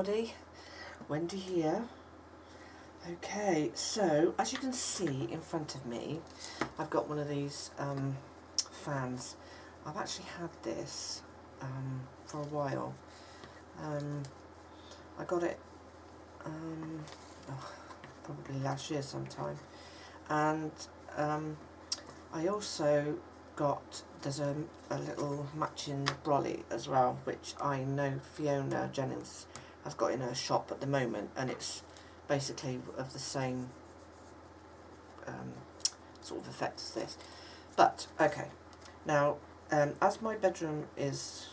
everybody, Wendy here. Okay, so as you can see in front of me, I've got one of these fans. I've actually had this for a while. I got it probably last year sometime, and I also got, there's a little matching brolly as well, which I know Fiona Jennings has got in her shop at the moment, and it's basically of the same sort of effect as this. But okay, now as my bedroom is,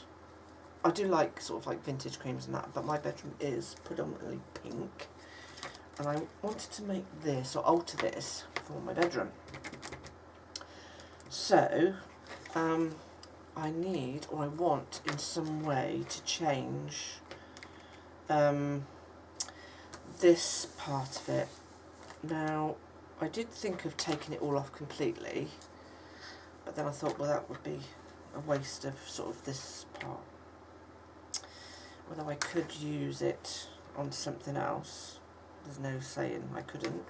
I do like sort of like vintage creams and that, but my bedroom is predominantly pink, and I wanted to make this or alter this for my bedroom. So I need, or I want in some way to change this part of it. Now I did think of taking it all off completely, but then I thought, well, that would be a waste of sort of this part. Whether I could use it on something else, there's no saying I couldn't.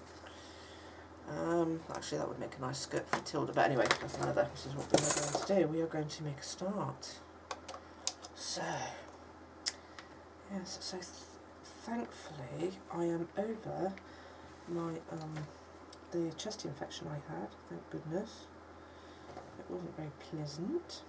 Actually that would make a nice skirt for Tilda, but anyway, that's another. This is what we are going to do. We are going to make a start. So, yes, so thankfully I am over my the chest infection I had, thank goodness. It wasn't very pleasant.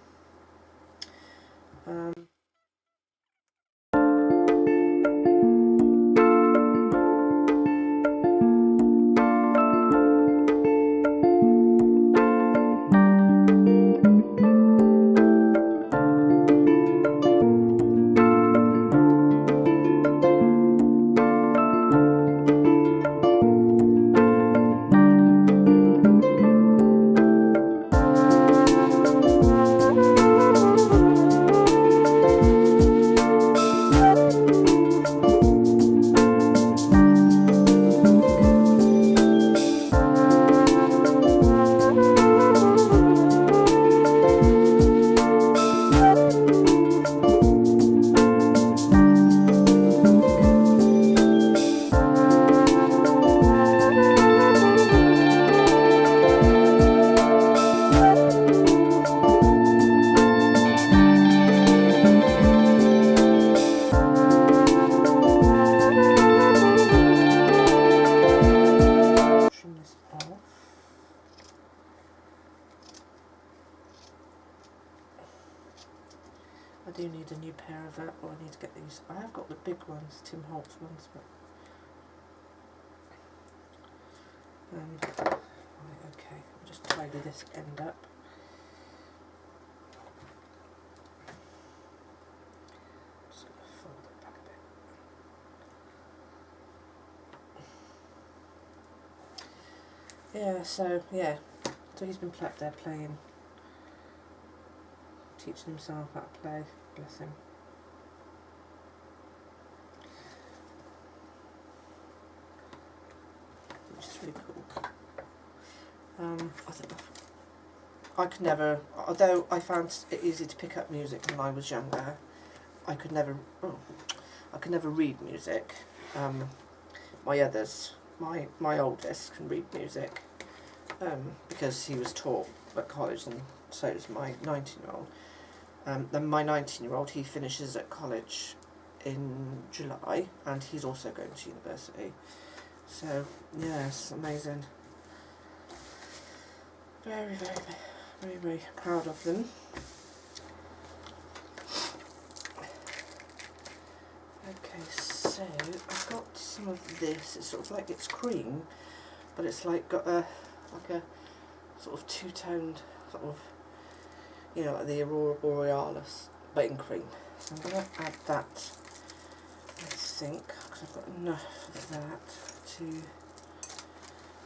I do need a new pair of that, or I need to get these. I have got the big ones, Tim Holtz ones, but right, okay, I'll just tidy this end up. Just going to fold it back a bit. Yeah, so he's been up there playing, teaching himself how to play, bless him. Which is really cool. I could never, although I found it easy to pick up music when I was younger, I could never read music. My oldest can read music because he was taught at college, and so is my 19-year-old. Then my 19-year-old, he finishes at college in July, and he's also going to university. So, yes, amazing. Very, very, very, very proud of them. Okay, so I've got some of this. It's sort of like, it's cream, but it's like got a sort of two-toned sort of, you know, like the Aurora Borealis, but in cream. So I'm going to add that, I think, because I've got enough of that to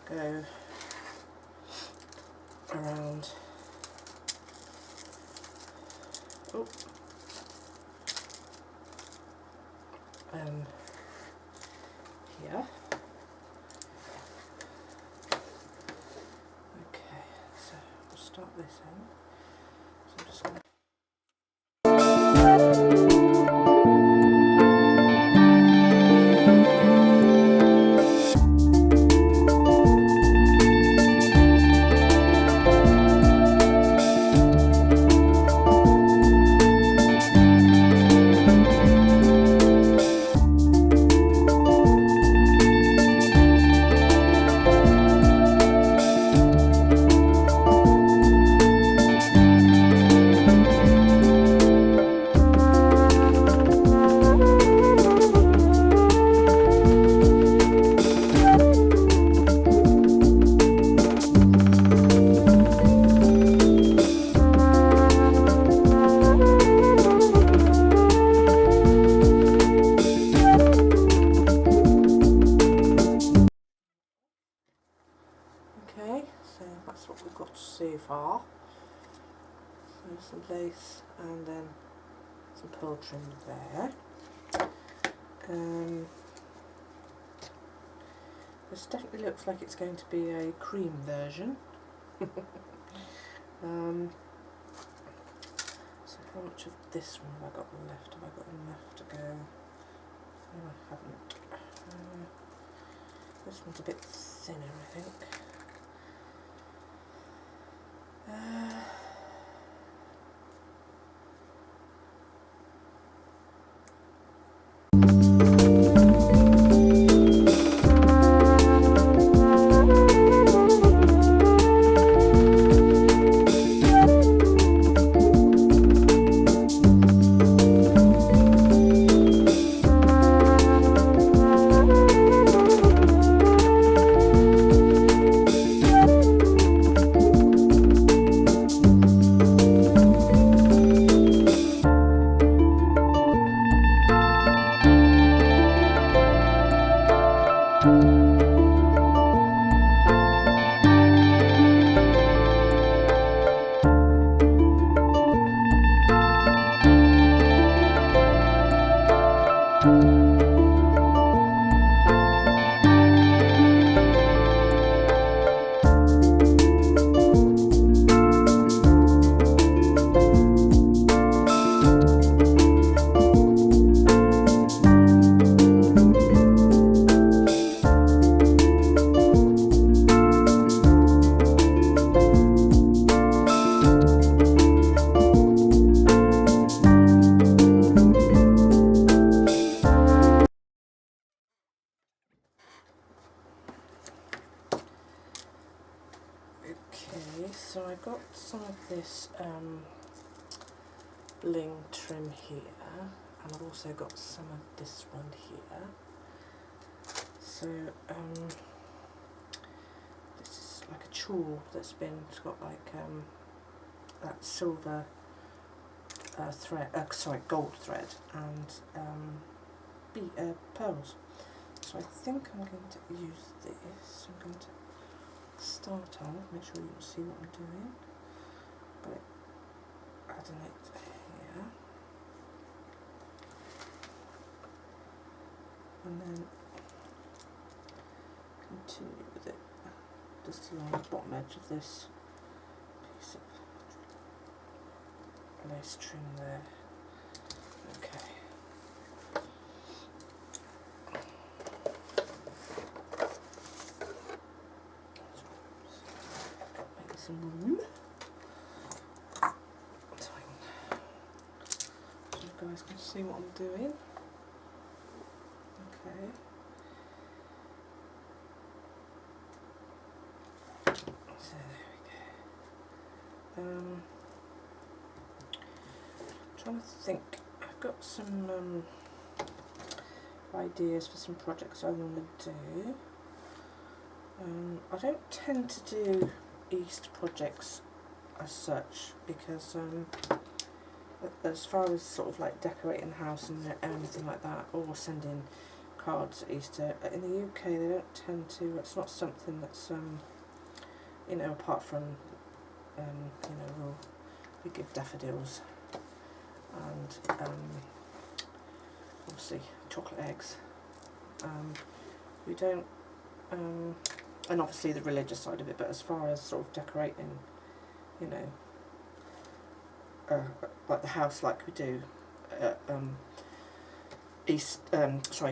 go around. Oh. Here. Okay, so I'll start this end. So I'm just going to There's some lace and then some pearl trim there. This definitely looks like it's going to be a cream version. So how much of this one have I got left? Have I got enough to go? No, I haven't. This one's a bit thinner, I think. Okay, so I got some of this bling trim here, and I've also got some of this one here. So this is like a tulle that's been, it's got like that silver thread, gold thread, and pearls. So I think I'm going to use this. I'm going to start off, make sure you can see what I'm doing, by adding it here, and then continue with it just along the bottom edge of this piece of lace trim there. Okay. Some room so you guys can see what I'm doing. Okay. So there we go. Trying to think. I've got some ideas for some projects I want to do. I don't tend to do Easter projects as such, because as far as sort of like decorating the house and anything like that, or sending cards at Easter, in the UK they don't tend to, it's not something that's you know, apart from you know, we give daffodils and obviously chocolate eggs. We don't and obviously the religious side of it, but as far as sort of decorating, you know, like the house like we do at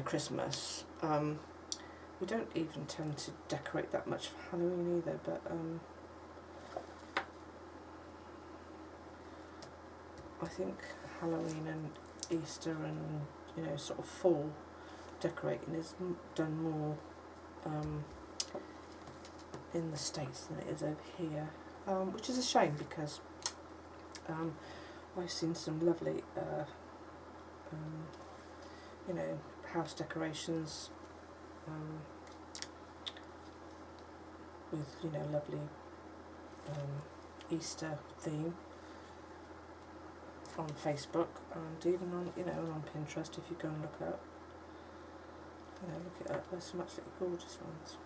Christmas, we don't even tend to decorate that much for Halloween either, but I think Halloween and Easter and, you know, sort of fall decorating is done more in the States than it is over here, which is a shame, because I've seen some lovely you know, house decorations with, you know, lovely Easter theme on Facebook, and even on, you know, on Pinterest. If you go and look up, you know, look it up, there's some absolutely gorgeous ones.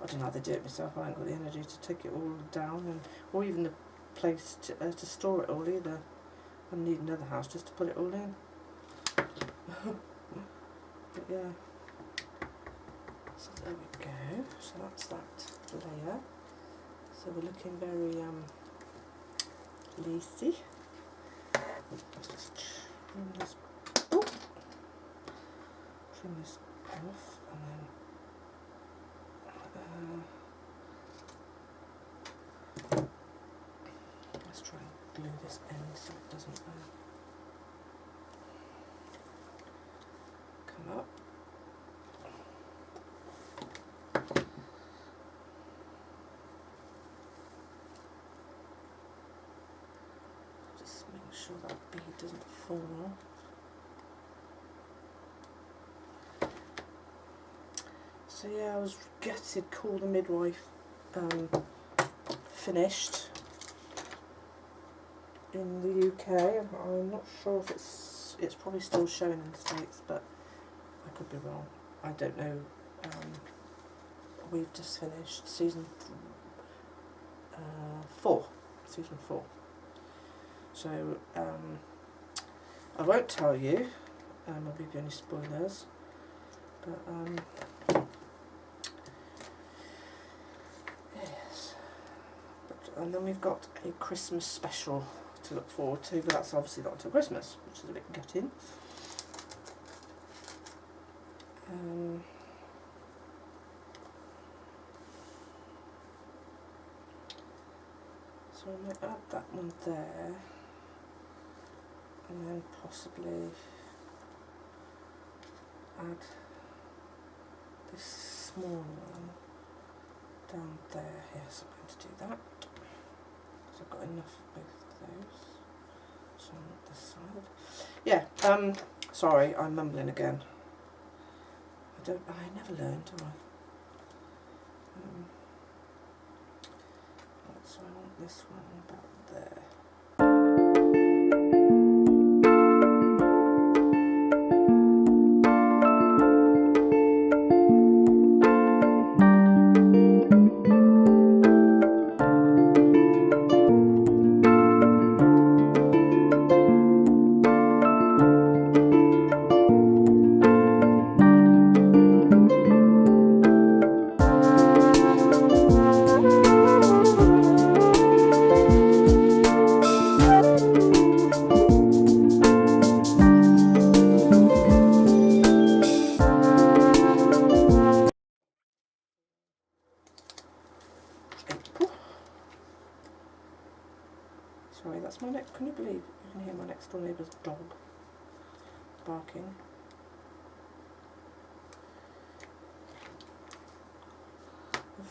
I don't know how they do it myself. I haven't got the energy to take it all down, and or even the place to store it all either. I need another house just to put it all in. But yeah, so there we go. So that's that layer. So we're looking very lacy. Let's just trim this. Oh, trim this off, and then let's try and glue this end so it doesn't come up. Just make sure that bead doesn't fall off. So yeah, I was gutted. Call the Midwife finished in the UK. I'm not sure if it's probably still showing in the States, but I could be wrong. I don't know. We've just finished season 4. Season 4. So I won't tell you. I'll give you any spoilers. But yes. And then we've got a Christmas special to look forward to, but that's obviously not until Christmas, which is a bit gutting. So I might add that one there, and then possibly add this small one down there. Yes, I'm going to do that, because I've got enough of both of those. So on this side. Yeah, sorry, I'm mumbling again. I never learn, do I? So I want this one about there. Sorry, that's my next. Can you believe you can hear my next door neighbour's dog barking?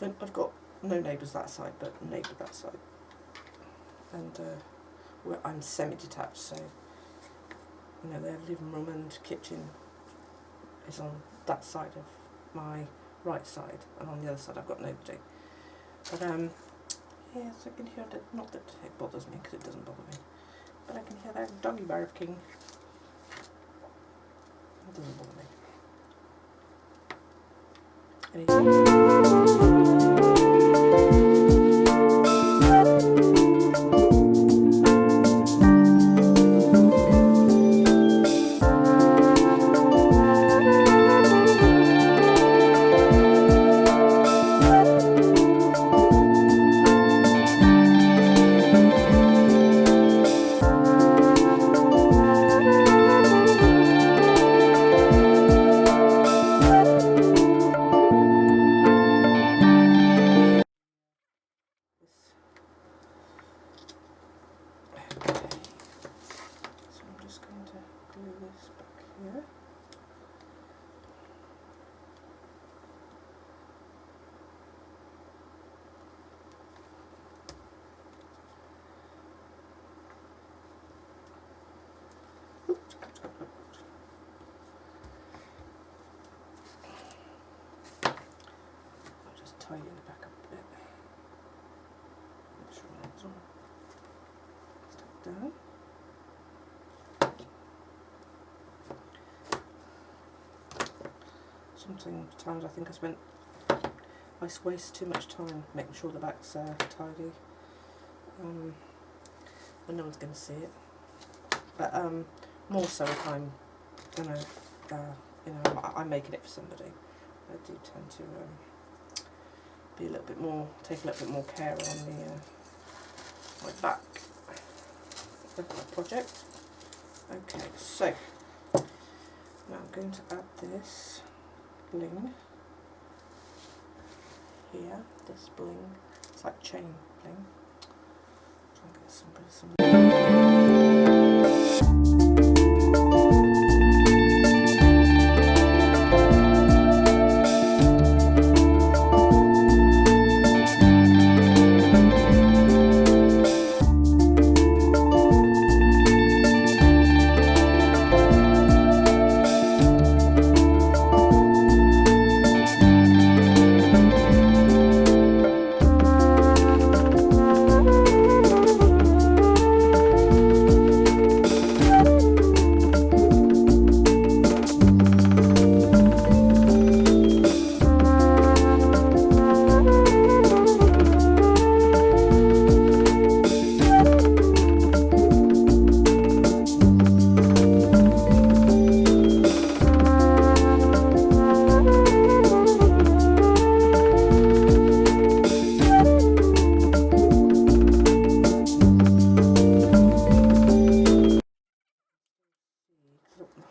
I've got no neighbours that side, but a neighbour that side, and I'm semi-detached, so you know their living room and kitchen is on that side of my right side, and on the other side I've got nobody. But yes, I can hear that. Not that it bothers me, because it doesn't bother me, but I can hear that doggy barking. It doesn't bother me. Tighten it back up a bit. Make sure that's all stuck down. Sometimes I think I spent I waste too much time making sure the back's tidy. But no one's going to see it. But more so if I'm gonna, I'm making it for somebody. I do tend to be a little bit more, take a little bit more care on the my back of my project. Okay, so now I'm going to add this bling here. This bling, it's like chain bling. Try and get some.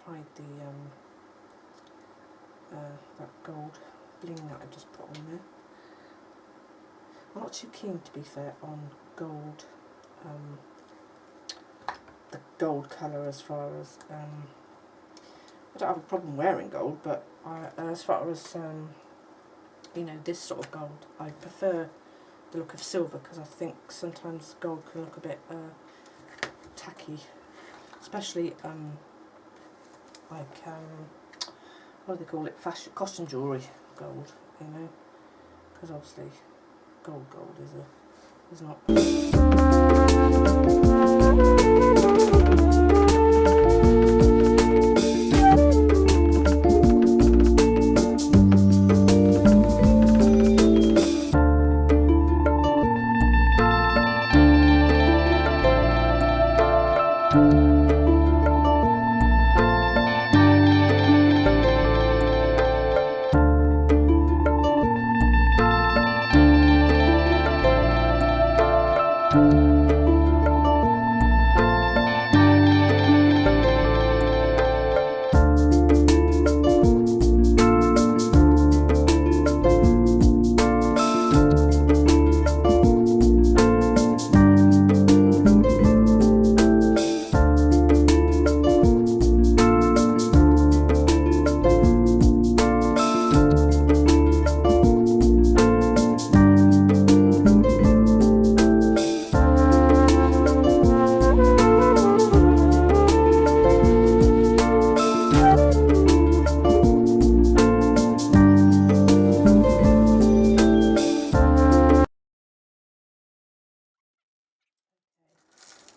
Hide the that gold bling that I just put on there. I'm not too keen, to be fair, on gold, the gold colour, as far as I don't have a problem wearing gold, but as far as this sort of gold, I prefer the look of silver, because I think sometimes gold can look a bit tacky, especially like what do they call it, fashion costume jewellery gold, because obviously gold is not.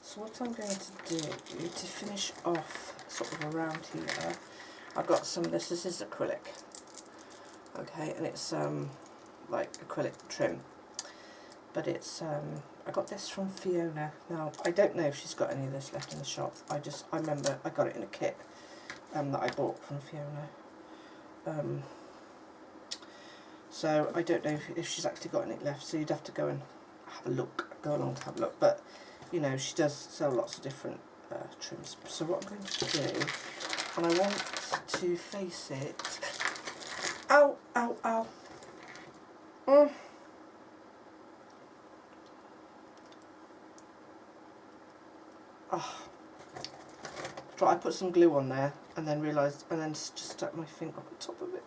So what I'm going to do to finish off sort of around here, I've got some of this. This is acrylic, okay, and it's like acrylic trim, but it's I got this from Fiona. Now I don't know if she's got any of this left in the shop. I remember I got it in a kit that I bought from Fiona. So I don't know if she's actually got any left. So you'd have to go and have a look, go along to have a look, but. She does sell lots of different trims. So what I'm going to do, and I want to face it. Ow, ow, ow. Oh. I put some glue on there and then realised, and then just stuck my finger on top of it.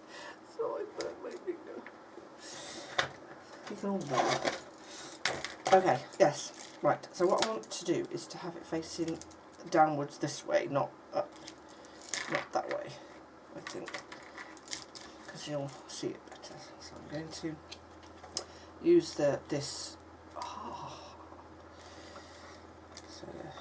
So I burnt my finger. You can all do that. Okay, yes. Right, so what I want to do is to have it facing downwards this way, not up, not that way, I think, because you'll see it better. So I'm going to use this. Oh. So yeah.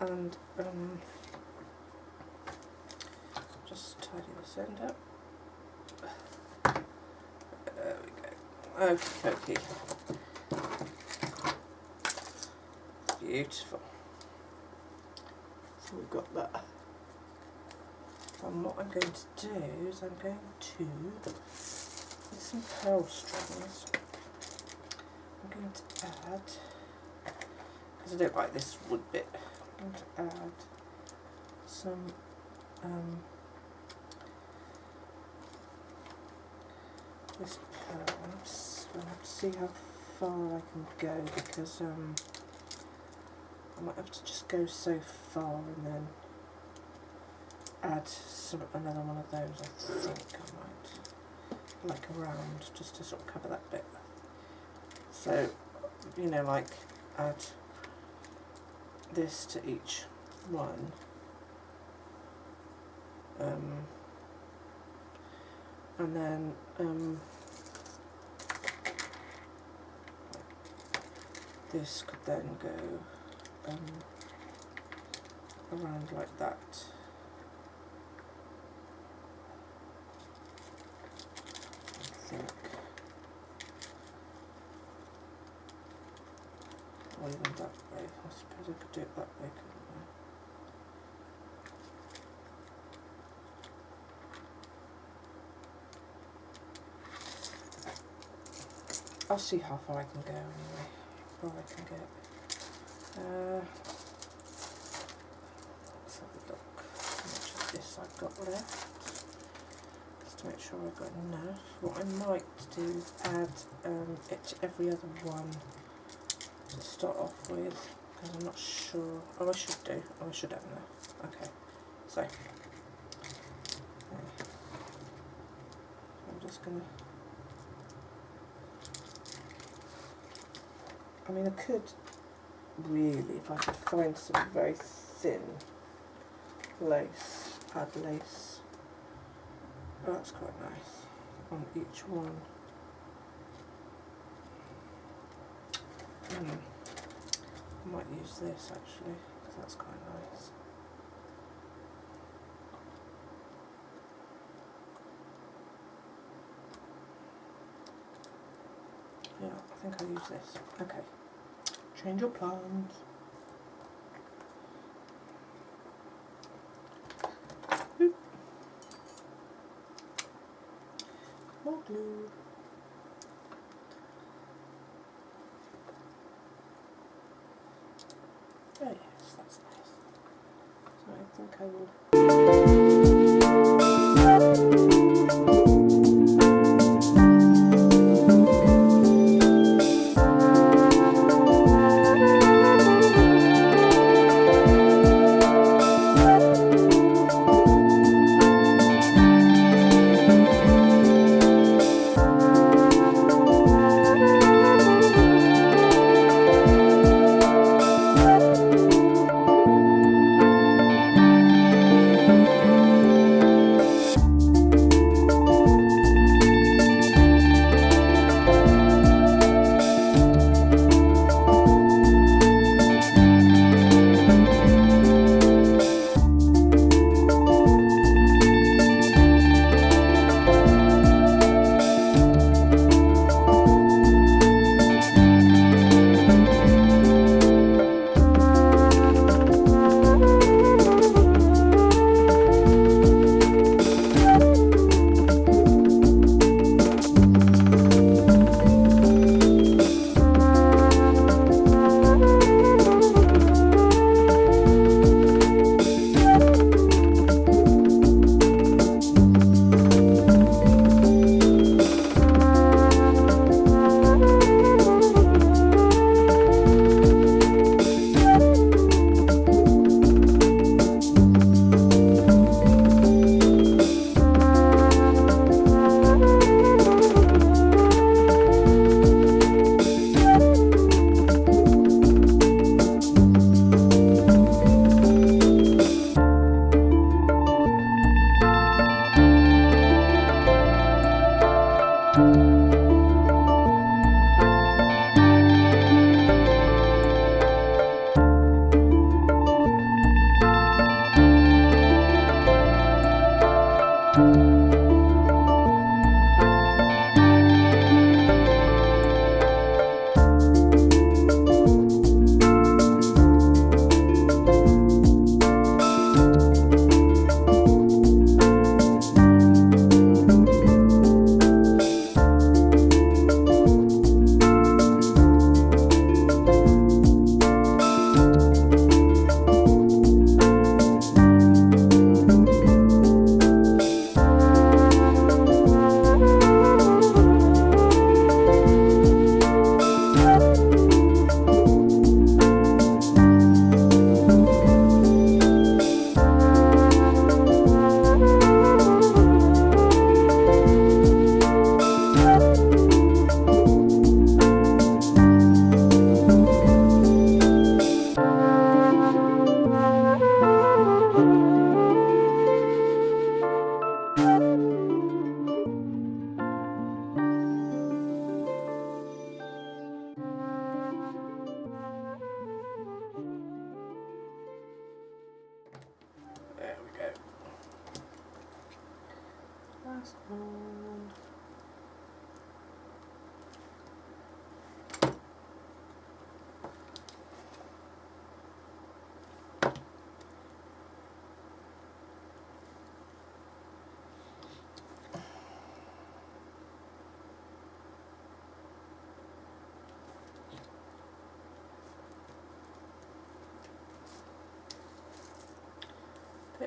and just tidy this end up. There we go. Okay, okay. Beautiful. So we've got that. And what I'm going to do is I'm going to, with some pearl strings, I'm going to add, because I don't like this wood bit, I'm going to add some this pearl. I'll have to see how far I can go, because I might have to just go so far and then add another one of those. I think I might, like around, just to sort of cover that bit. So, you know, like add this to each one. And then this could then go around like that. I think. Or even that way. I suppose I could do it that way, couldn't I? I'll see how far I can go anyway, how far I can get. Let's have a look how much of this I've got left, just to make sure I've got enough. What I might do is add it to every other one to start off with, because I'm not sure. Oh, I should do. Oh, I should have enough. Okay, so I'm just going to, I mean, I could really, if I could find some very thin lace, add lace. Oh, that's quite nice on each one. I might use this actually, because that's quite nice. Yeah, I think I'll use this. Okay. Change your plans. More glue. Oh yes, that's nice. So I think I will.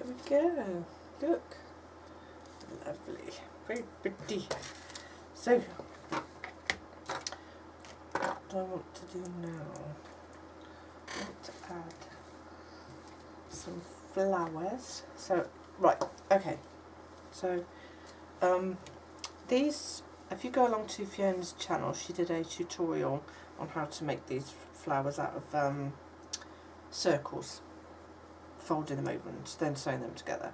we go. Look. Lovely. Very pretty. So, what do I want to do now? I want to add some flowers. So, right, okay. So, these, if you go along to Fiona's channel, she did a tutorial on how to make these flowers out of circles, folding them over and then sewing them together.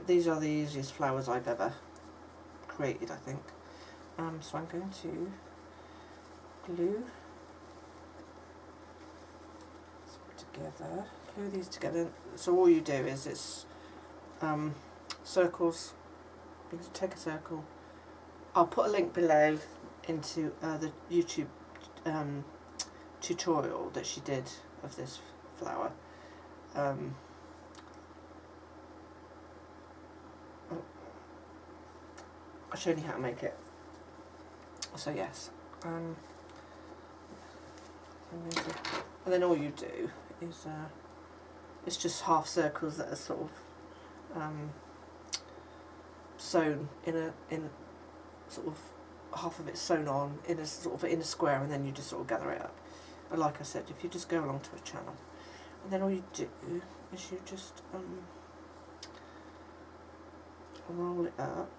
These are the easiest flowers I've ever created, I think. So I'm going to glue together, glue these together. So all you do is it's circles. You can take a circle. I'll put a link below into the YouTube tutorial that she did of this flower. I'll show you how to make it. So yes, and then all you do is it's just half circles that are sort of sewn in sort of half of it sewn on in a sort of in a square, and then you just sort of gather it up. But like I said, if you just go along to a channel, and then all you do is you just roll it up.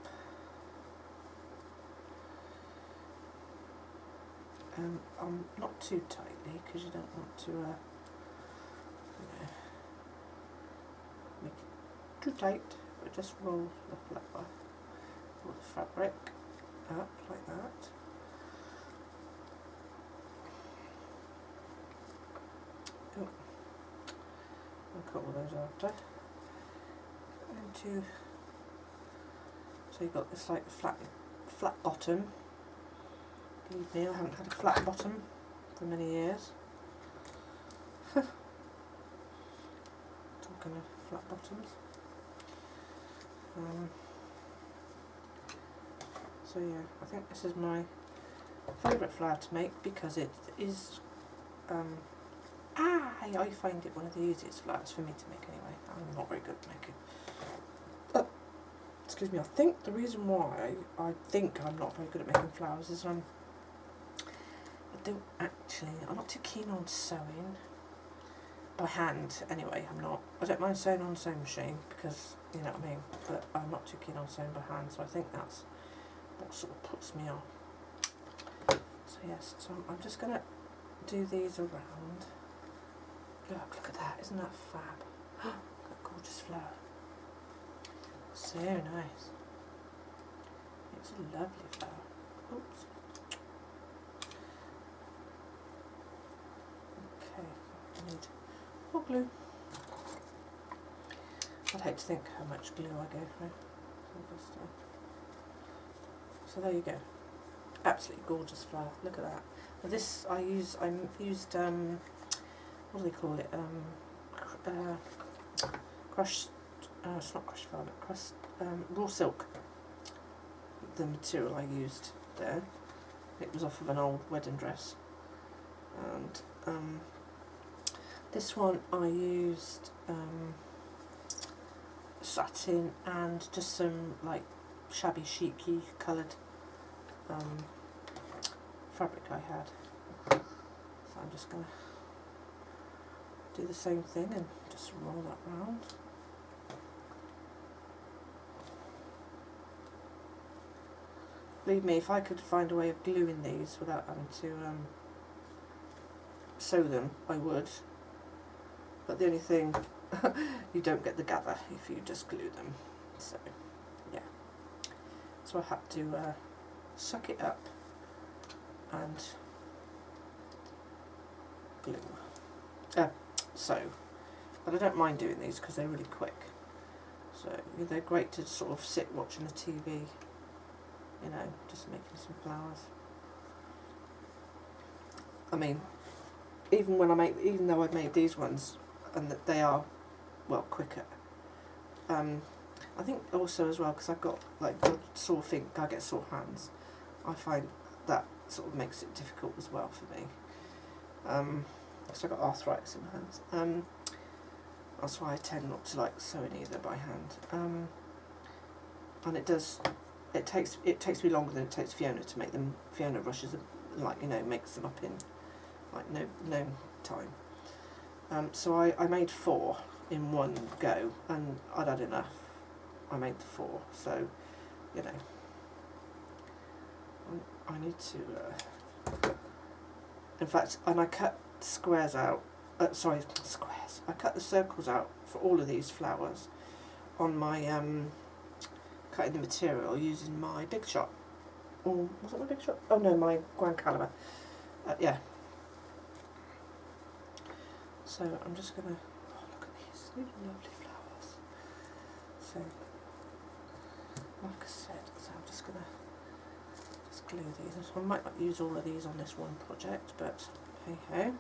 Not too tightly, because you don't want to make it too tight, but just roll the flower or the fabric up like that. Oh, I'll cut all those after. So you've got this like flat bottom. Believe me, I haven't had a flat bottom for many years. Talking of flat bottoms. So yeah, I think this is my favourite flower to make because it is, I find it one of the easiest flowers for me to make anyway. I'm not very good at making. Excuse me, I think the reason why I think I'm not very good at making flowers is I'm not too keen on sewing by hand anyway. I don't mind sewing on a sewing machine because, you know what I mean, but I'm not too keen on sewing by hand, so I think that's what sort of puts me off. So yes, so I'm just going to do these around. Look at that, isn't that fab? Look at that gorgeous flower. So nice. It's a lovely flower. Oops. Okay, I need more glue. I'd hate to think how much glue I go through. So there you go. Absolutely gorgeous flower. Look at that. Now this I used what do they call it? Crushed. It's not crushed velvet. Crushed raw silk. The material I used there. It was off of an old wedding dress. And this one I used satin and just some like shabby chicy coloured fabric I had. So I'm just going to do the same thing and just roll that round. Believe me, if I could find a way of gluing these without having to sew them, I would. But the only thing, you don't get the gather if you just glue them. So, yeah. So I had to suck it up and glue. Sew. But I don't mind doing these because they're really quick. So they're great to sort of sit watching the TV, you know, just making some flowers. I mean, even though I've made these ones and that they are, well, quicker. I think also as well because I've got like sore feet, I get sore hands. I find that sort of makes it difficult as well for me. Because I've got arthritis in my hands. That's why I tend not to like sewing either by hand. And it takes me longer than it takes Fiona to make them. Fiona rushes them, like, you know, makes them up in like no time. So I made 4 in one go, and I'd had enough. I made the 4, so you know, I need to. In fact, and I cut squares out. Sorry, squares. I cut the circles out for all of these flowers on my cutting the material using my Big Shot. Or was it my Big Shot? Oh no, my Grand Caliber. Yeah. So I'm just gonna. Oh, look at these lovely flowers. So, like I said, so I'm just gonna glue these. I might not use all of these on this one project, but hey ho.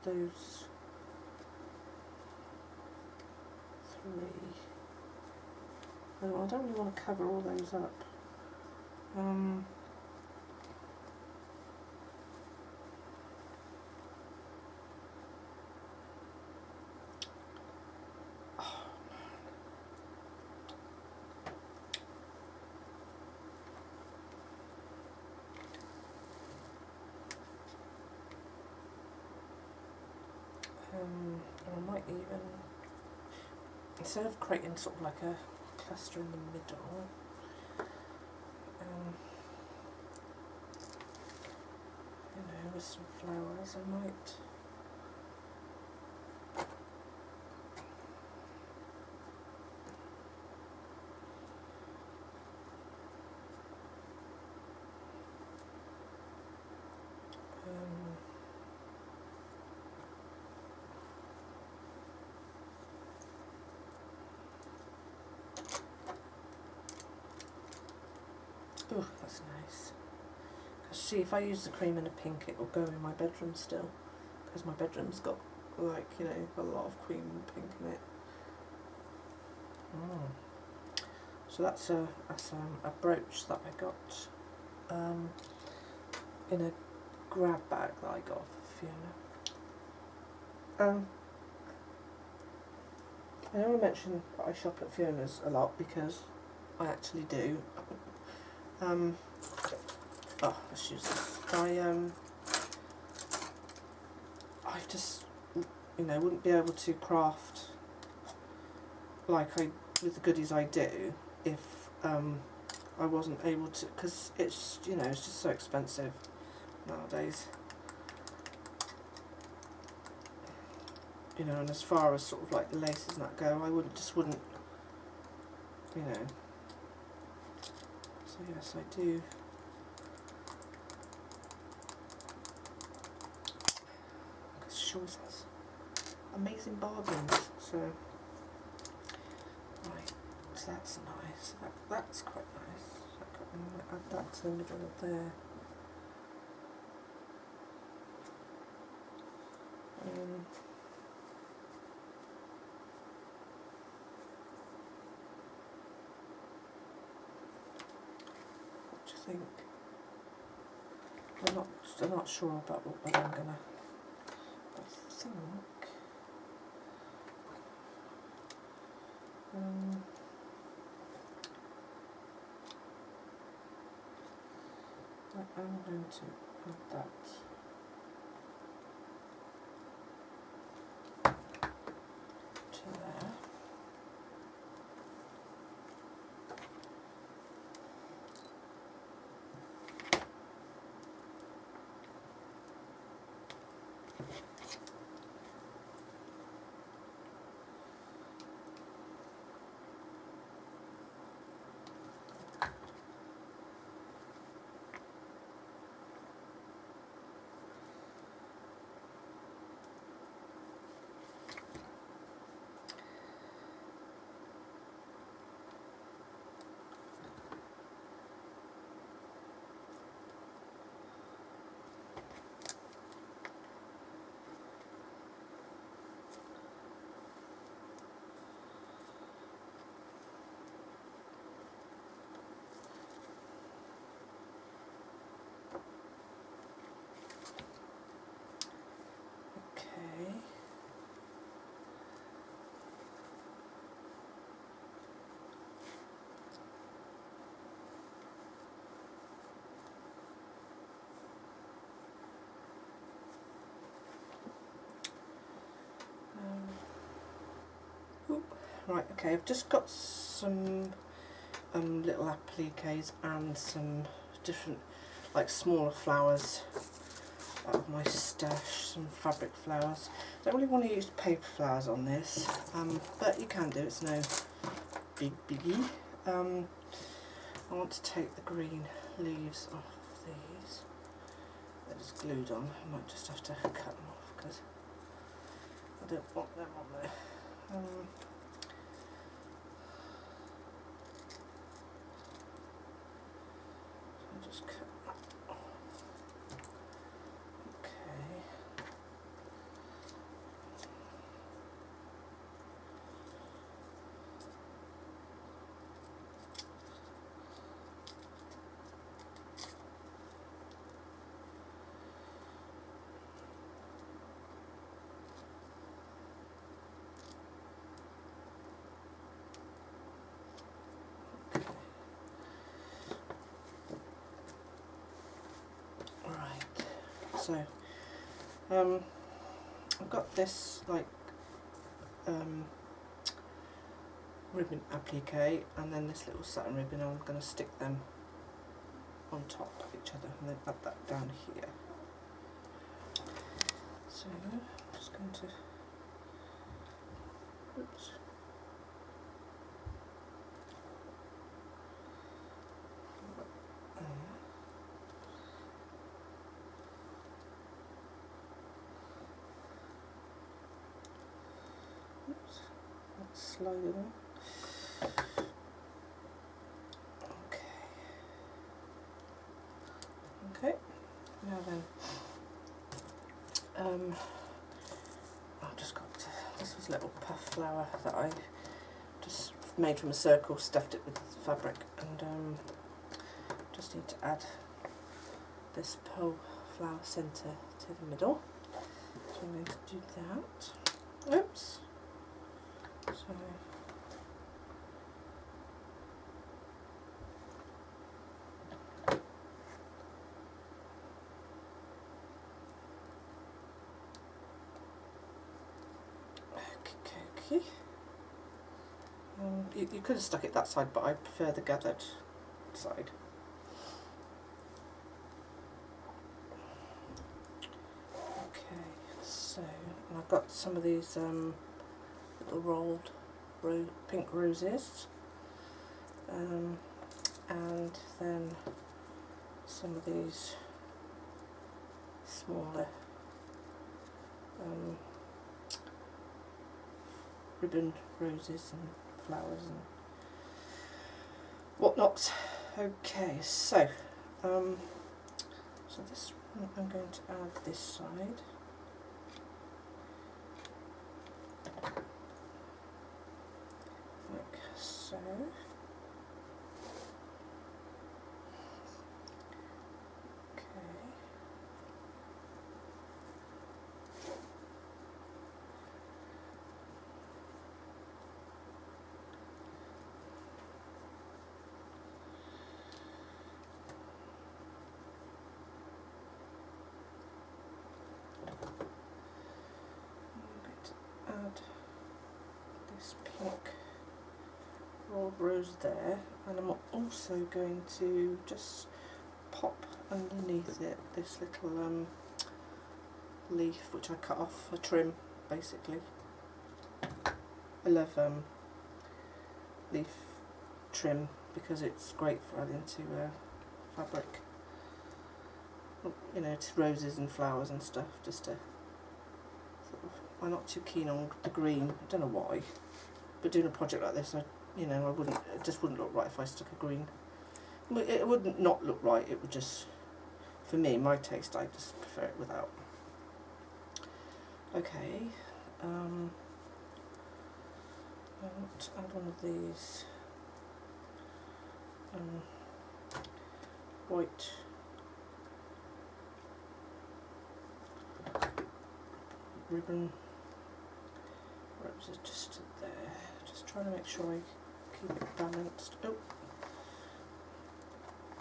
Those 3. Oh, I don't really want to cover all those up. And I might even, instead of creating sort of like a cluster in the middle, you know, with some flowers, I might. Oh, that's nice. Because see, if I use the cream and the pink, it will go in my bedroom still. Because my bedroom's got, like, you know, a lot of cream and pink in it. So that's a brooch that I got in a grab bag that I got for Fiona. I know I mentioned that I shop at Fiona's a lot because I actually do. Oh, let's use this. I've just, you know, wouldn't be able to craft like with the goodies I do if I wasn't able to, because it's, you know, it's just so expensive nowadays. You know, and as far as sort of like the laces and that go, I wouldn't, you know. So yes, I do. Because she always has amazing bargains. So right, so that's nice. That's quite nice. I'm going to add that to the middle of there. What do you think? I'm not sure about what I'm gonna. I think. So I'm going to add that to there. Okay. Oop. Right, okay, I've just got some little appliques and some different, like smaller flowers out of my stash, some fabric flowers. Don't really want to use paper flowers on this, but you can do, it's no biggie. I want to take the green leaves off these. They're just glued on. I might just have to cut them off because I don't want them on there. I'll just cut that off. Okay. So, I've got this like ribbon applique and then this little satin ribbon. I'm going to stick them on top of each other and then add that down here. So I'm just going to, oops. Oops, that's sliding on. Okay, now then, I've just got, this was a little puff flower that I just made from a circle, stuffed it with fabric, and just need to add this pearl flower centre to the middle. So I'm going to do that. Oops. So okay. You could have stuck it that side, but I prefer the gathered side. Okay, so and I've got some of these little rolled pink roses, and then some of these smaller ribbon roses and flowers and whatnot. Okay, so so this one I'm going to add this side. Like so. nice pink rolled rose there, and I'm also going to just pop underneath it this little leaf which I cut off, a trim basically. I love leaf trim because it's great for adding to fabric, you know, to roses and flowers and stuff. Just to sort of, I'm not too keen on the green, I don't know why, but doing a project like this, you know, it just wouldn't look right if I stuck a green. It wouldn't not look right, it would just, for me, my taste, I just prefer it without. Okay, I want to add one of these white ribbon roses just there, just trying to make sure I keep it balanced. Oh,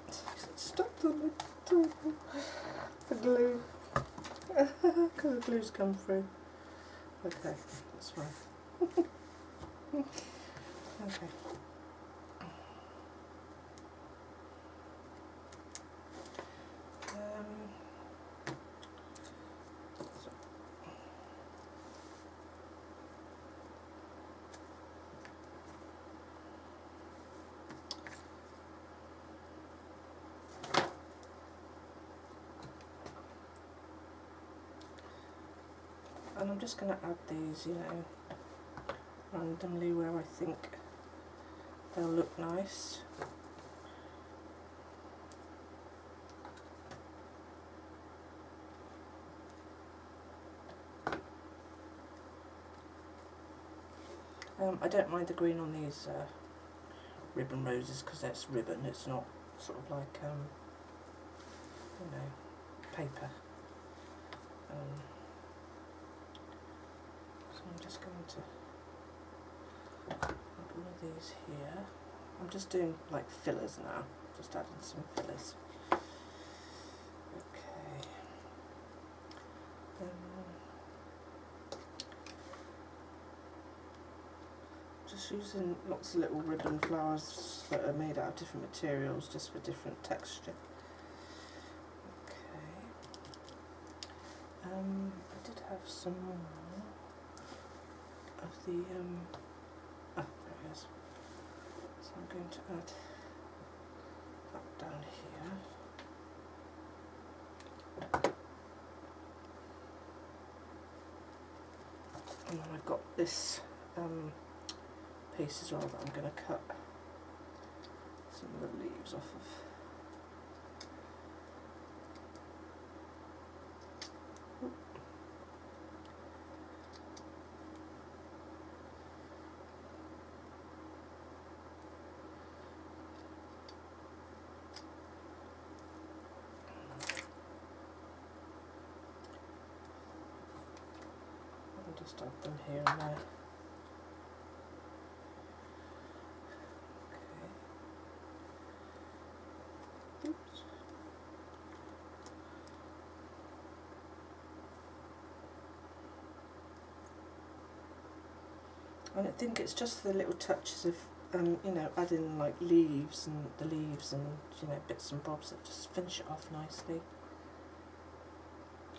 it's stuck on the glue, because the glue's come through. Okay, that's fine. Okay. And I'm just going to add these, you know, randomly where I think they'll look nice. I don't mind the green on these ribbon roses because that's ribbon, it's not sort of like, you know, paper. So I'm just going to add all of these here. I'm just doing like fillers now, just adding some fillers. Okay. Just using lots of little ribbon flowers that are made out of different materials, just for different texture. Okay. I did have some more of the there it is. So I'm going to add that down here. And then I've got this piece as well that I'm going to cut some of the leaves off of. I'll just add them here and there. And I think it's just the little touches of, you know, adding like leaves and you know, bits and bobs that just finish it off nicely.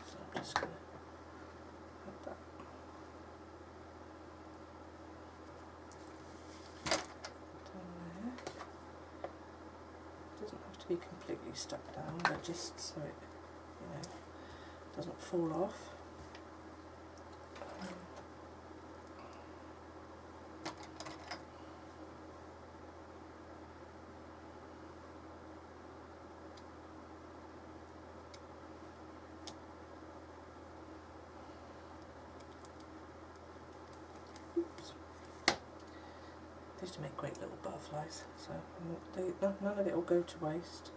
So I'm just going to add that down there. It doesn't have to be completely stuck down, but just so it, you know, doesn't fall off. These to make great little butterflies, so none of it will go to waste.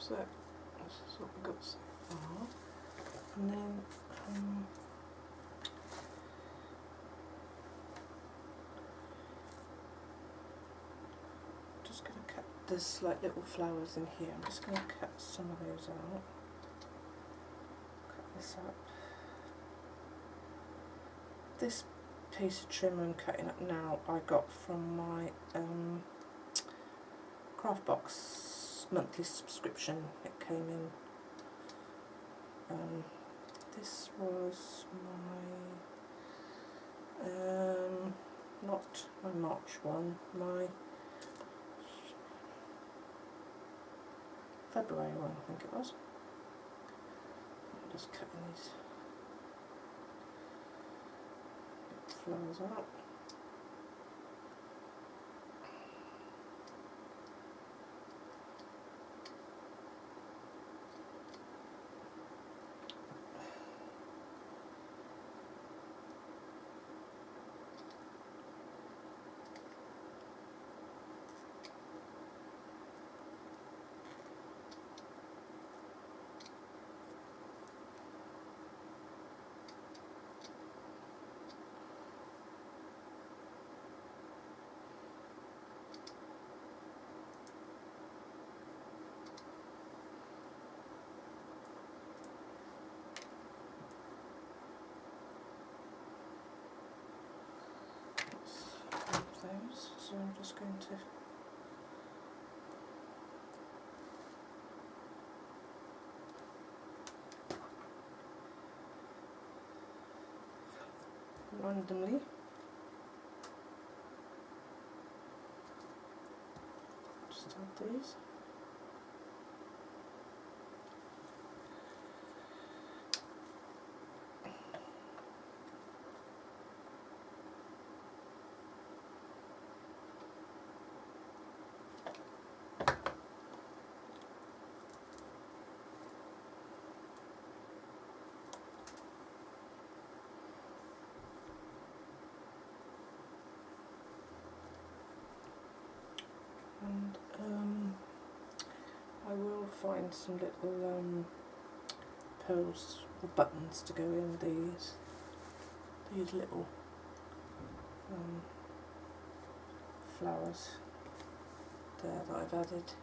So this is what we've got so far, and then just going to cut, there's like little flowers in here, I'm just going to cut some of those out, cut this up. This piece of trim I'm cutting up now I got from my craft box monthly subscription. It came in, this was my not my March one, my February one I think it was. I'm just cutting these flowers out. Those, so I'm just going to randomly just add these. And I will find some little pearls or buttons to go in these little flowers there that I've added.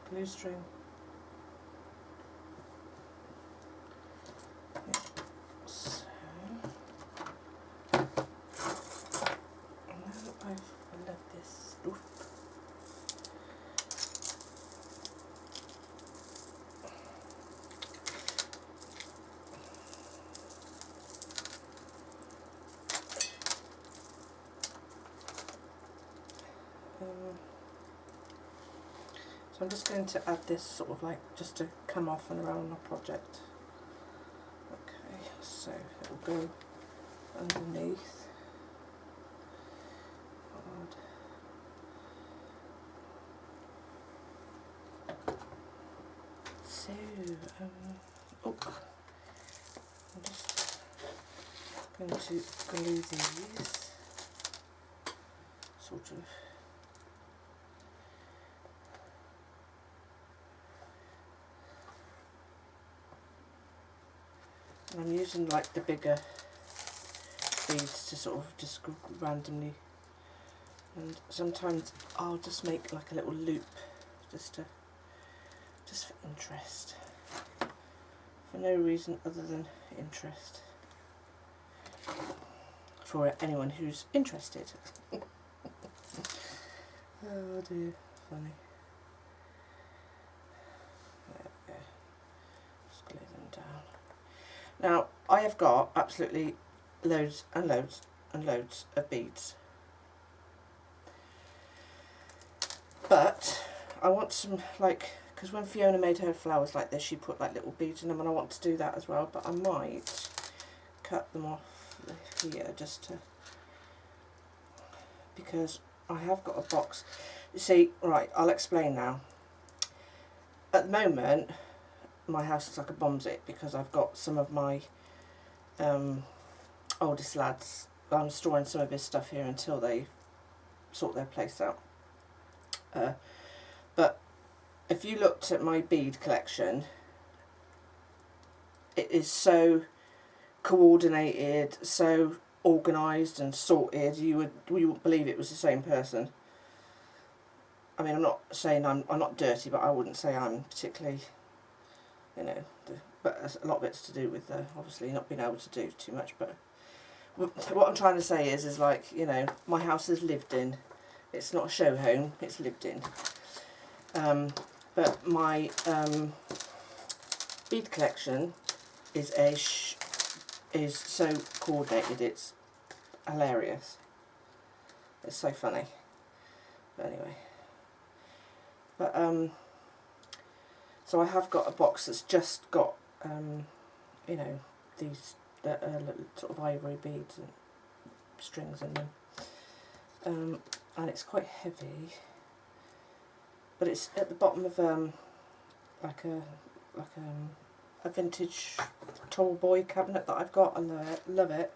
Glue string. Yeah. So, now I've let this. Oof. So I'm just going to add this sort of like just to come off and around my project. Okay, so it will go underneath. So, oh, I'm just going to glue these sort of. And I'm using like the bigger beads to sort of just randomly, and sometimes I'll just make like a little loop just for interest, for no reason other than interest, for anyone who's interested. Oh dear, funny. There we go, just glue them down. Now, I have got absolutely loads and loads and loads of beads, but I want some, like, because when Fiona made her flowers like this, she put like little beads in them, and I want to do that as well, but I might cut them off here just to, because I have got a box. You see, right, I'll explain now. At the moment, my house looks like a bombs it because I've got some of my oldest lads. I'm storing some of his stuff here until they sort their place out. But if you looked at my bead collection, it is so coordinated, so organised and sorted. You wouldn't believe it was the same person. I mean, I'm not saying I'm not dirty, but I wouldn't say I'm particularly, you know. But a lot of it's to do with obviously not being able to do too much. But what I'm trying to say is like, you know, my house is lived in. It's not a show home. It's lived in. But my bead collection is so coordinated. It's hilarious. It's so funny. But anyway. But so I have got a box that's just got you know, these sort of ivory beads and strings in them, and it's quite heavy. But it's at the bottom of like a vintage tall boy cabinet that I've got. I love it.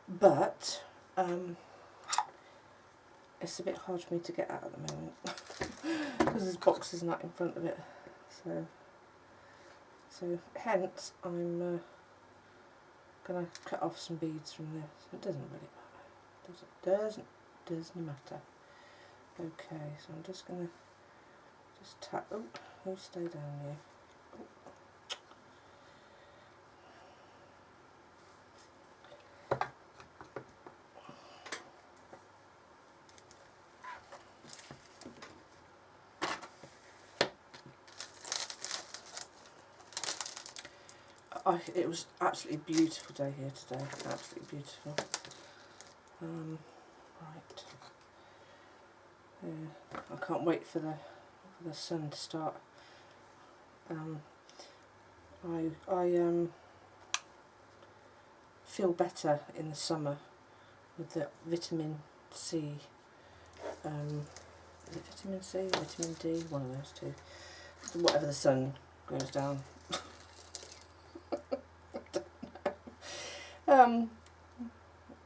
But it's a bit hard for me to get out at the moment because there's boxes and that in front of it. So hence I'm gonna cut off some beads from this. It doesn't really matter. Doesn't matter. Okay, so I'm just gonna tap. Oh, you stay down here. It was absolutely beautiful day here today. Absolutely beautiful. Right. Yeah, I can't wait for the sun to start. I feel better in the summer with the vitamin C. Is it vitamin C, vitamin D? One of those two. Whatever the sun goes down.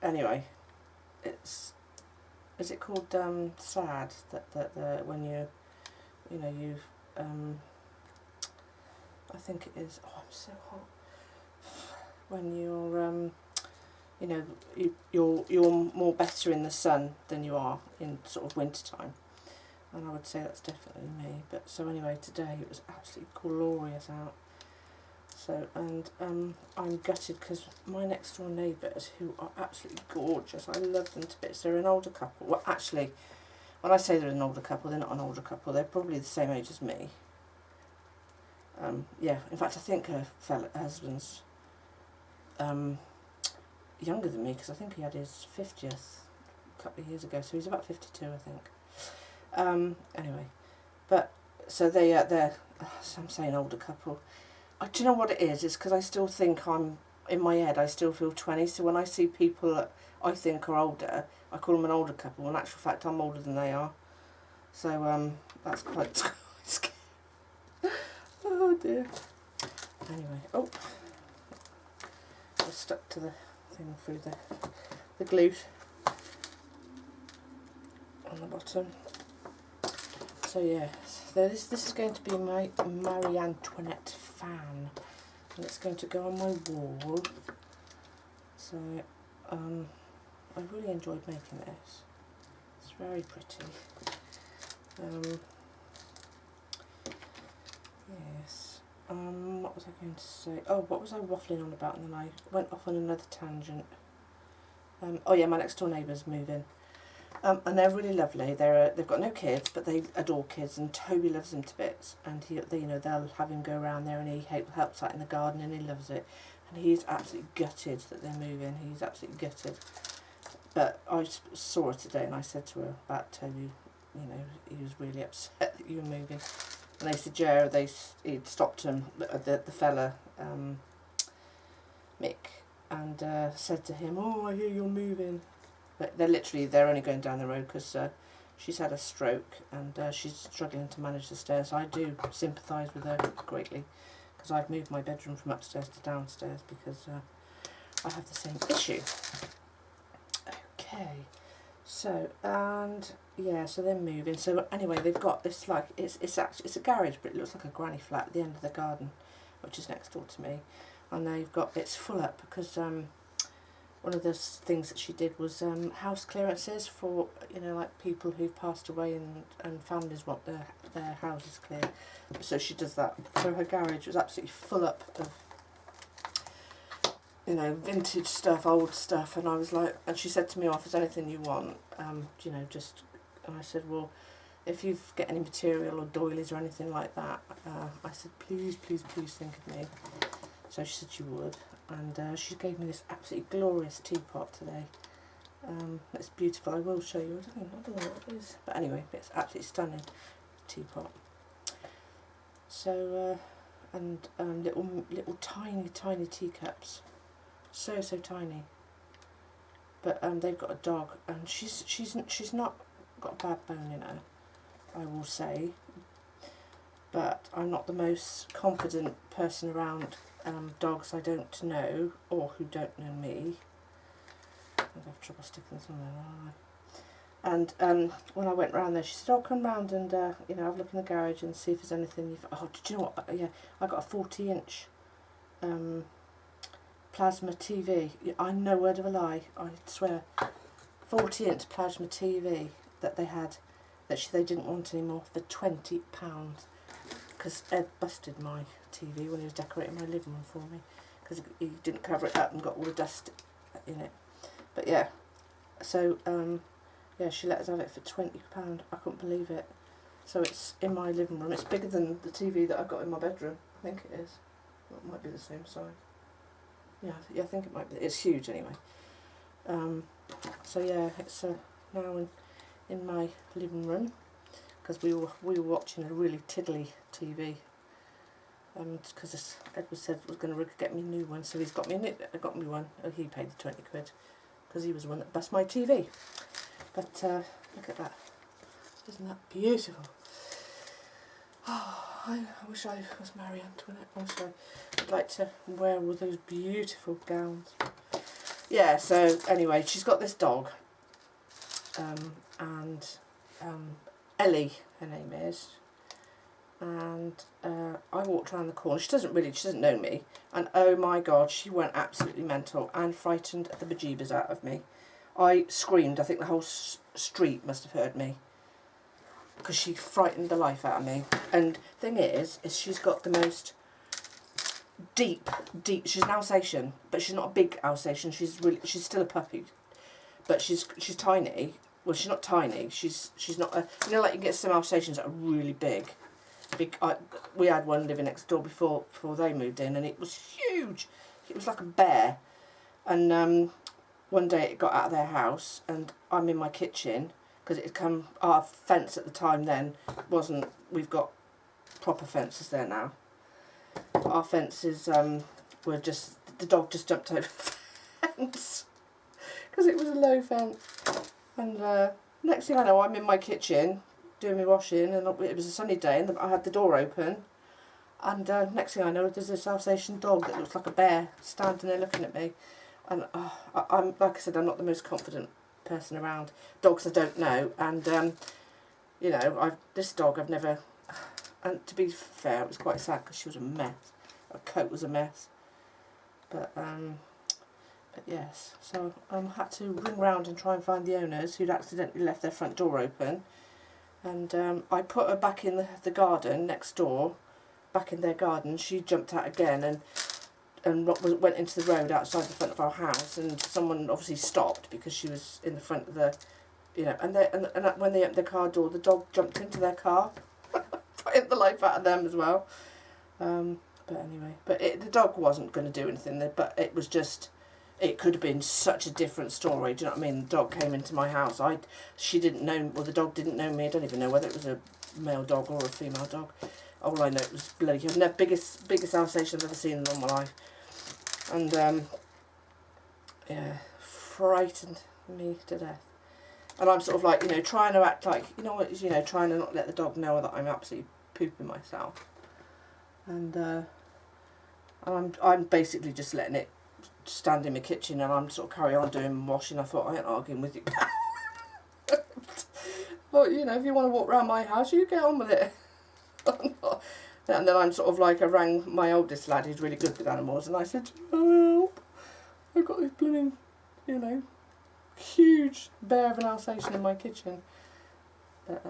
Anyway, is it called sad that when you've I think it is. Oh, I'm so hot. When you're you're more better in the sun than you are in sort of winter time, and I would say that's definitely me. But so anyway, today it was absolutely glorious out. So, and I'm gutted because my next door neighbours, who are absolutely gorgeous, I love them to bits. They're an older couple. Well, actually, when I say they're an older couple, they're not an older couple. They're probably the same age as me. Yeah, in fact, I think her husband's younger than me because I think he had his 50th a couple of years ago. So he's about 52, I think. Anyway, but so they're I'm saying older couple. Do you know what it is? It's because I still think in my head, I still feel 20. So when I see people that I think are older, I call them an older couple. In actual fact, I'm older than they are. So that's quite scary. Oh dear. Anyway, oh, just stuck to the thing through the glue on the bottom. So yeah, this is going to be my Antoinette Fan, and it's going to go on my wall. So I really enjoyed making this. It's very pretty. Yes. What was I going to say? Oh, what was I waffling on about? And then I went off on another tangent. Oh yeah, my next door neighbours move in. And they're really lovely. They've got no kids, but they adore kids, and Toby loves them to bits. And they'll have him go around there, and he helps out in the garden, and he loves it. And he's absolutely gutted that they're moving. He's absolutely gutted. But I saw her today, and I said to her about Toby. He was really upset that you were moving. And they said, yeah, he'd stopped him, the fella, Mick, and said to him, oh, I hear you're moving. But they're only going down the road because she's had a stroke and she's struggling to manage the stairs. I do sympathise with her greatly because I've moved my bedroom from upstairs to downstairs because I have the same issue. Okay, so, and yeah, so they're moving. So anyway, they've got this, like, it's actually, it's a garage, but it looks like a granny flat at the end of the garden, which is next door to me. And they've got, it's full up because one of the things that she did was house clearances for, you know, like people who've passed away and families want their houses clear. So she does that. So her garage was absolutely full up of, you know, vintage stuff, old stuff. And I was like, and she said to me, oh, if there's anything you want, you know, just, and I said, well, if you get any material or doilies or anything like that, I said, please, please, please think of me. So she said she would. And she gave me this absolutely glorious teapot today. It's beautiful. I will show you. I don't know what it is, but anyway, it's absolutely stunning teapot. So and little tiny teacups, so tiny. But they've got a dog, and she's not got a bad bone in her, I will say. But I'm not the most confident person around dogs I don't know or who don't know me. I have trouble sticking this on there, don't I? And when I went round there, she said, "Oh, come round and you know, have a look in the garage and see if there's anything you've." Oh, did you know what? Yeah, I got a 40-inch plasma TV. I no word of a lie. I swear, 40-inch plasma TV that they had, that they didn't want anymore for £20. Because Ed busted my TV when he was decorating my living room for me, because he didn't cover it up and got all the dust in it. But yeah, so yeah, she let us have it for £20. I couldn't believe it. So it's in my living room. It's bigger than the TV that I've got in my bedroom. I think it is. Well, it might be the same size. Yeah, I think it might be. It's huge anyway. So yeah, it's now in my living room, because we were watching a really tiddly TV. Because Edward said was going to get me a new one, so he's got me one. Oh, he paid the 20 quid because he was the one that bust my TV. But look at that, isn't that beautiful? Oh, I wish I was Marie Antoinette. I wish I would like to wear all those beautiful gowns. Yeah. So anyway, she's got this dog, and Ellie, her name is. And I walked around the corner. She doesn't know me, and oh my god, she went absolutely mental and frightened the bejeebers out of me. I screamed. I think the whole street must have heard me, because she frightened the life out of me. And thing is she's got the most deep. She's an Alsatian, but she's not a big Alsatian. She's still a puppy, but she's tiny. Well, she's not tiny. She's not a, you know, like you get some Alsatians that are really big. We had one living next door before they moved in, and it was huge. It was like a bear. And one day it got out of their house, and I'm in my kitchen, because it had come, our fence at the time then wasn't, we've got proper fences there now. Our fences were just, the dog just jumped over the fence because it was a low fence. And next thing I know, I'm in my kitchen doing my washing, and it was a sunny day, and I had the door open, and next thing I know, there's this Alsatian dog that looks like a bear standing there looking at me. And I'm, like I said, I'm not the most confident person around dogs I don't know, and you know, this dog I've never, and to be fair, it was quite sad because she was a mess. Her coat was a mess, but yes, so I had to ring round and try and find the owners who'd accidentally left their front door open. And I put her back in the garden next door, back in their garden. She jumped out again and went into the road outside the front of our house, and someone obviously stopped because she was in the front of the, you know, and when they opened the car door, the dog jumped into their car, frightened the life out of them as well. But anyway, the dog wasn't going to do anything, but it was just, it could have been such a different story. Do you know what I mean? The dog came into my house. She didn't know, well, the dog didn't know me. I don't even know whether it was a male dog or a female dog. All I know, it was bloody, the biggest Alsatian I've ever seen in all my life. And yeah, frightened me to death. And I'm sort of like, you know, trying to act like, you know what, trying to not let the dog know that I'm absolutely pooping myself. And I'm basically just letting it stand in my kitchen, and I'm sort of carry on doing washing. I thought, I ain't arguing with you. But you know, if you want to walk around my house, you get on with it. And then I'm sort of like, I rang my oldest lad who's really good with animals, and I said, oh, I've got this blooming, you know, huge bear of an Alsatian in my kitchen. But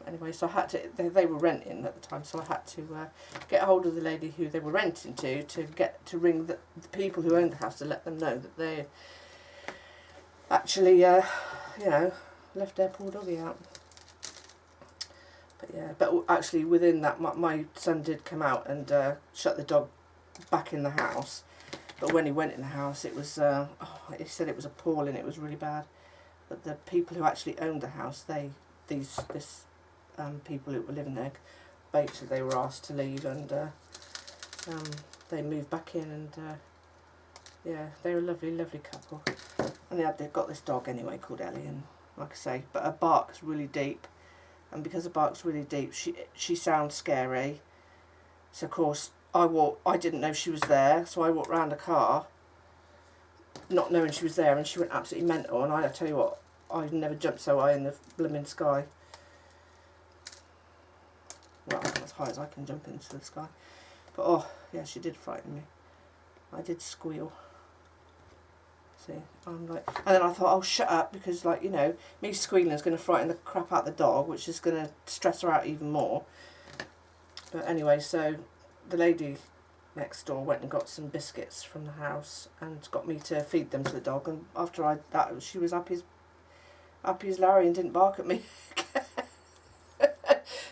anyway, so I had to, they were renting at the time, so I had to get a hold of the lady who they were renting to get to ring the people who owned the house to let them know that they actually, you know, left their poor doggy out. But yeah, but actually within that, my son did come out and shut the dog back in the house. But when he went in the house, it was, he said it was appalling, it was really bad. But the people who actually owned the house, people who were living there, basically they were asked to leave, and they moved back in, and yeah, they were a lovely, lovely couple. And they've got this dog anyway called Ellie, and like I say, but her bark's really deep, and because her bark's really deep, she sounds scary. So of course I didn't know she was there, so I walked round the car, not knowing she was there, and she went absolutely mental. And I tell you what, I never jumped so high in the blooming sky. Well, as high as I can jump into the sky. But oh, yeah, she did frighten me. I did squeal. See, I'm like, and then I thought, oh, shut up, because, like, you know, me squealing is going to frighten the crap out of the dog, which is going to stress her out even more. But anyway, so the lady next door went and got some biscuits from the house and got me to feed them to the dog. And after that, she was happy as Larry and didn't bark at me.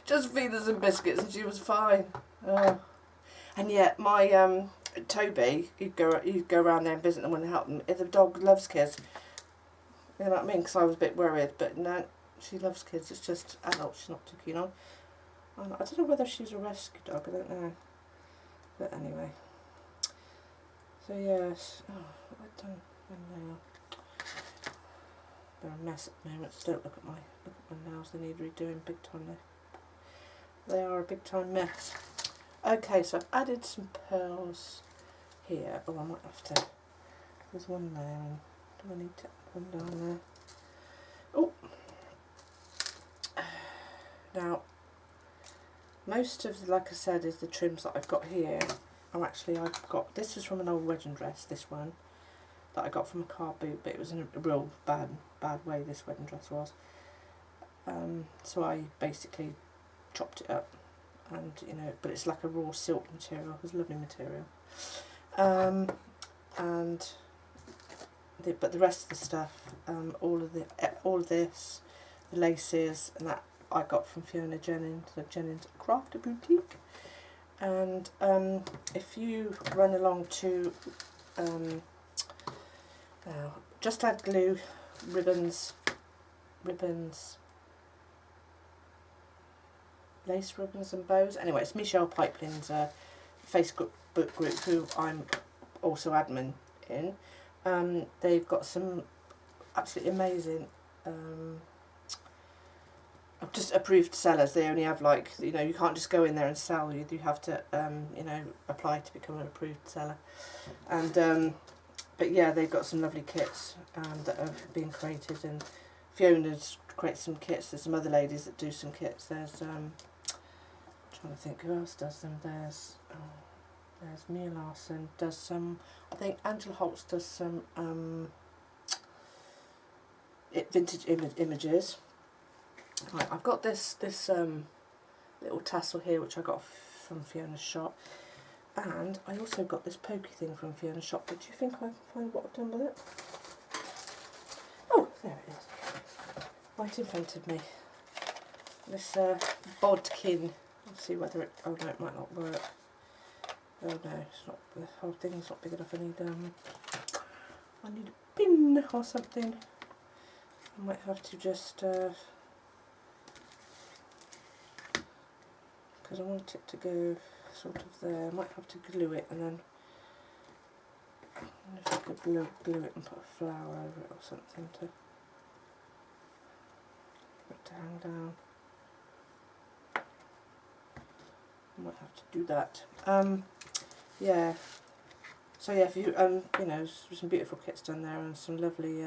Just feed her some biscuits and she was fine. Oh. And yet my Toby, he'd go around there and visit them when they help them. If the dog loves kids, you know what I mean? Because I was a bit worried, but no, she loves kids. It's just adults she's not too keen on. I don't know whether she's a rescue dog. I don't know. But anyway. So yes. Oh, what have I done my nail? They're a mess at the moment. So don't look at my nails. They need redoing big time. They are a big time mess. Okay, so I've added some pearls here. Oh, I might have to. There's one there. Do I need to add one down there? Oh. Now, most of, like I said, is the trims that I've got here. I've got, this is from an old wedding dress, this one, that I got from a car boot, but it was in a real bad way, this wedding dress was. So I basically chopped it up, and, you know, but it's like a raw silk material. It was a lovely material. But the rest of the stuff, all of this, the laces and that, I got from Fiona Jennings, the Jennings Crafter Boutique. And if you run along to just add glue, ribbons, lace ribbons and bows. Anyway, it's Michelle Pipelin's Facebook group, who I'm also admin in. They've got some absolutely amazing just approved sellers. They only have, like, you know, you can't just go in there and sell. You have to you know, apply to become an approved seller. And but yeah, they've got some lovely kits that have been created, and Fiona's created some kits. There's some other ladies that do some kits. There's I'm trying to think who else does them. There's Mia Larson does some. I think Angela Holtz does some vintage images. Right, I've got this little tassel here, which I got from Fiona's shop, and I also got this pokey thing from Fiona's shop. But do you think I can find what I've done with it? Oh, there it is, right in front of me. This bodkin. Let's see whether it. Oh no, it might not work. Oh no, it's not. The whole thing's not big enough. I need a pin or something. I might have to just. Because I want it to go sort of there. I might have to glue it, and then if I could glue it and put a flower over it or something for it to hang down. I might have to do that. Yeah, So yeah, if you you know, some beautiful kits done there, and some lovely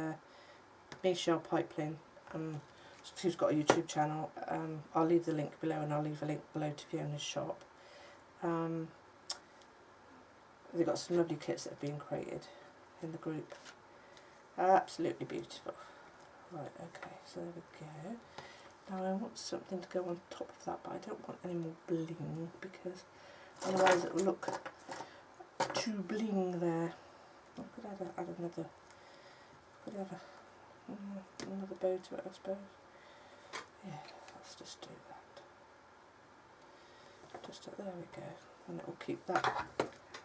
Michelle Pipeline, who's got a YouTube channel. I'll leave the link below, and I'll leave a link below to Fiona's shop. They've got some lovely kits that have been created in the group. Absolutely beautiful. Right, okay, so there we go. Now I want something to go on top of that, but I don't want any more bling, because otherwise it will look too bling there. I could add another, another bow to it, I suppose. Yeah, let's just do that. There we go, and it will keep that,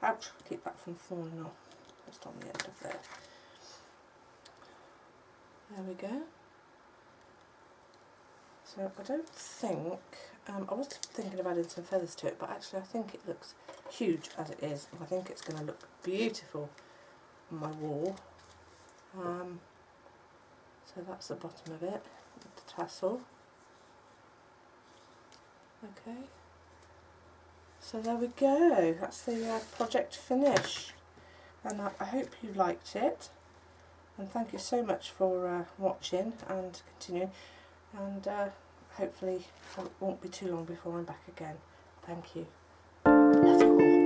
ouch, keep that from falling off, just on the end of there. There we go. So I don't think, I was thinking of adding some feathers to it, but actually I think it looks huge as it is, and I think it's going to look beautiful on my wall. So that's the bottom of it, with the tassel. Okay. So there we go, that's the project finished, and I hope you liked it, and thank you so much for watching and continuing, and hopefully it won't be too long before I'm back again. Thank you. Love you all.